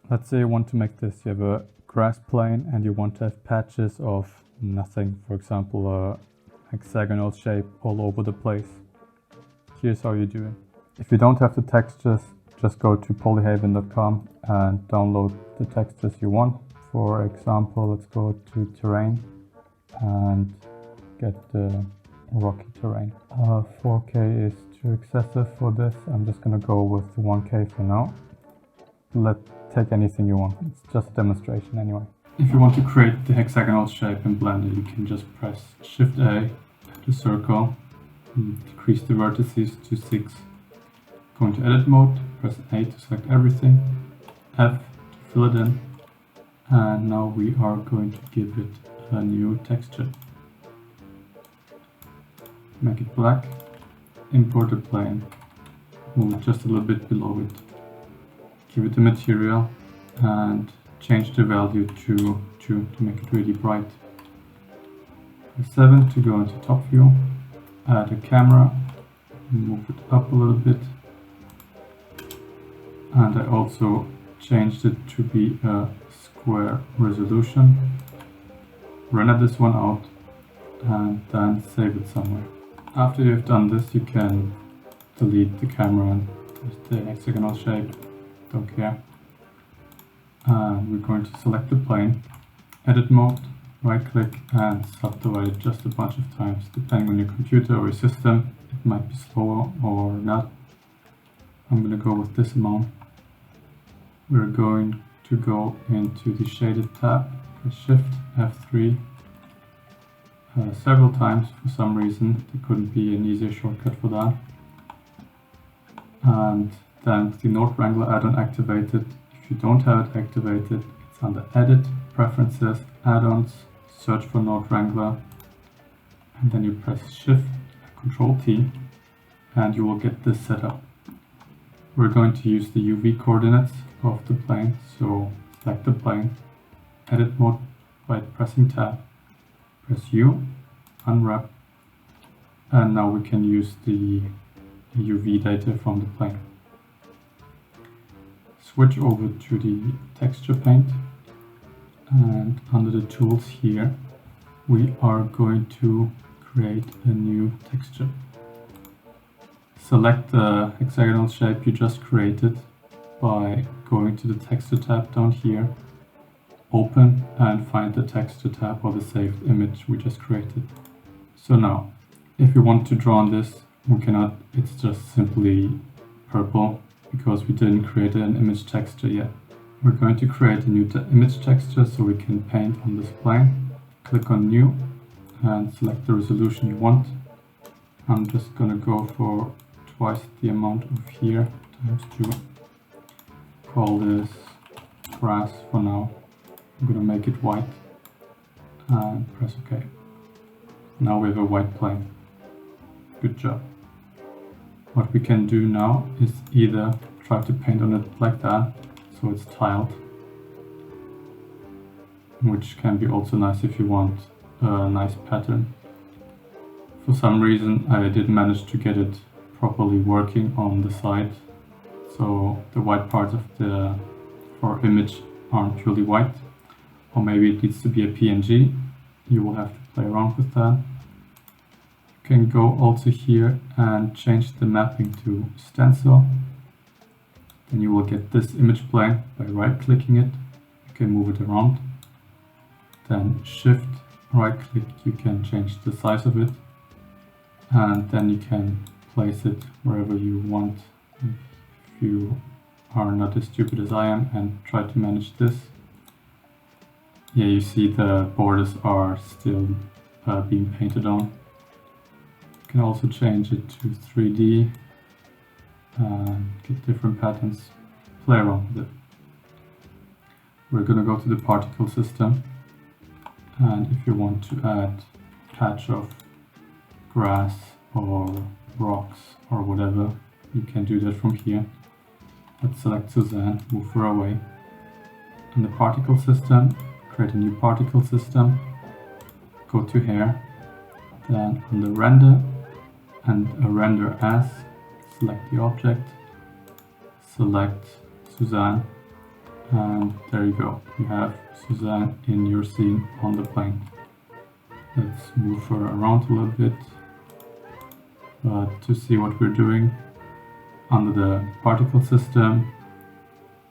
Let's say you want to make this. You have a grass plane and you want to have patches of nothing. For example, a hexagonal shape all over the place. Here's how you do it. If you don't have the textures, just go to polyhaven.com and download the textures you want. For example, let's go to terrain and get the rocky terrain. 4K is too excessive for this. I'm just gonna go with 1K for now. Take anything you want. It's just a demonstration anyway. If you want to create the hexagonal shape in Blender, you can just press Shift A to circle, decrease the vertices to 6. Go into edit mode, press A to select everything, F to fill it in, and now we are going to give it a new texture. Make it black, import the plane, move it just a little bit below it, give it the material and change the value to 2 to make it really bright. Press 7 to go into top view, add a camera, move it up a little bit, and I also changed it to be a square resolution. Render this one out and then save it somewhere. After you've done this, you can delete the camera and the hexagonal shape, don't care. And we're going to select the plane, edit mode, right click and subdivide it just a bunch of times. Depending on your computer or your system, it might be slower or not. I'm going to go with this amount. We're going to go into the shaded tab, press Shift F3 several times for some reason. There couldn't be an easier shortcut for that. And then the Node Wrangler add-on activated. If you don't have it activated, it's under Edit, Preferences, Add-ons, search for Node Wrangler, and then you press Shift, Control T, and you will get this set up. We're going to use the UV coordinates of the plane, so select the plane, edit mode by pressing Tab, press U, unwrap, and now we can use the UV data from the plane. Switch over to the texture paint, and under the tools here we are going to create a new texture. Select the hexagonal shape you just created by going to the texture tab down here, open and find the texture tab or the saved image we just created. So now, if we want to draw on this, we cannot, it's just simply purple because we didn't create an image texture yet. We're going to create a new image texture so we can paint on this plane. Click on New and select the resolution you want. I'm just going to go for twice the amount of here times 2. Call this grass for now. I'm going to make it white and press OK. Now we have a white plane. Good job. What we can do now is either try to paint on it like that, so it's tiled, which can be also nice if you want a nice pattern. For some reason I didn't manage to get it properly working on the side, so the white parts of the image aren't purely white, or maybe it needs to be a PNG. You will have to play around with that. You can go also here and change the mapping to stencil. Then you will get this image plane by right clicking it. You can move it around. Then Shift right click, you can change the size of it, and then you can place it wherever you want. If you are not as stupid as I am and try to manage this, yeah, you see the borders are still being painted on. You can also change it to 3D and get different patterns. Play around with it. We're going to go to the particle system, and if you want to add a patch of grass or rocks or whatever, you can do that from here. Let's select Suzanne, move her away. In the particle system, create a new particle system, go to hair, then on the render and a render as, select the object, select Suzanne, And there you go, you have Suzanne in your scene on the plane. Let's move her around a little bit. But to see what we're doing, under the particle system,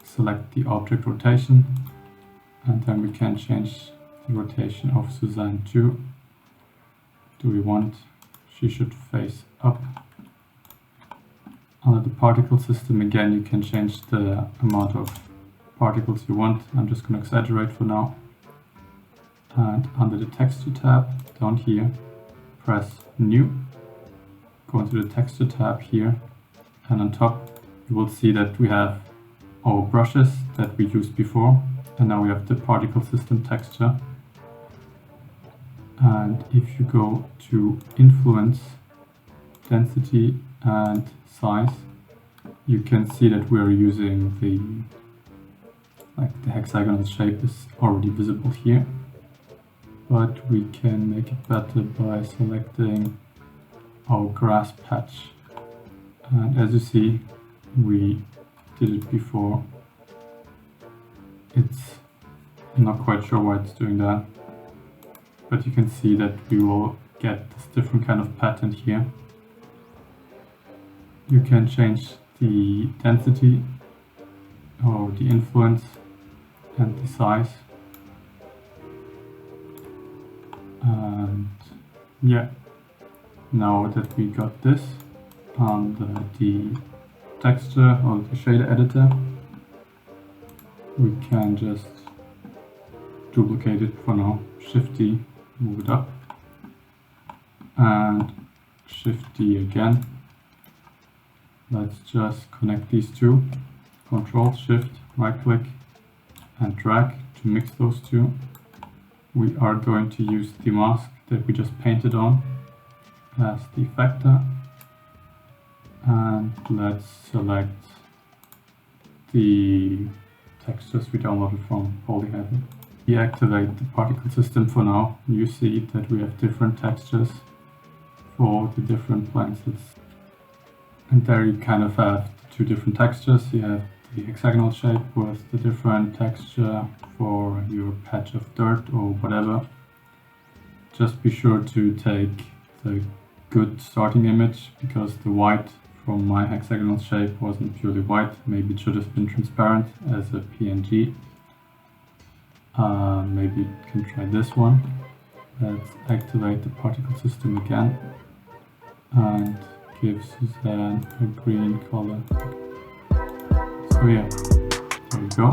select the object rotation, and then we can change the rotation of Suzanne to, do we want, she should face up. Under the particle system again, you can change the amount of particles you want. I'm just going to exaggerate for now. And under the texture tab down here, press new, go into the texture tab here, and on top you will see that we have our brushes that we used before, and now we have the particle system texture. And if you go to influence, density and size, you can see that we are using the hexagonal shape is already visible here, but we can make it better by selecting our grass patch. And as you see, we did it before. I'm not quite sure why it's doing that, but you can see that we will get this different kind of pattern here. You can change the density or the influence and the size. And yeah, now that we got this under the texture or the shader editor, we can just duplicate it for now. Shift D, move it up, and Shift D again. Let's just connect these two. Control Shift, right click and drag to mix those two. We are going to use the mask that we just painted on as the factor, and let's select the textures we downloaded from Polyheaven. Deactivate the particle system for now. You see that we have different textures for the different planes. And there you kind of have the two different textures. You have the hexagonal shape with the different texture for your patch of dirt or whatever. Just be sure to take the good starting image, because the white from my hexagonal shape wasn't purely white. Maybe it should have been transparent as a PNG. Maybe you can try this one. Let's activate the particle system again and give Suzanne a green color. So yeah, there you go.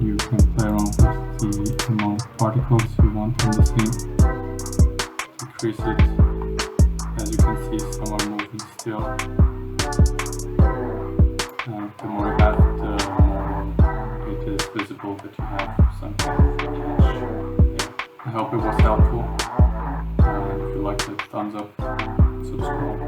You can play around with the amount of particles you want in the scene. Decrease it. As you can see, some are moving still. And the more you have, the more it is visible that you have some kind of catch. Yeah. I hope it was helpful. And if you liked it, thumbs up, subscribe.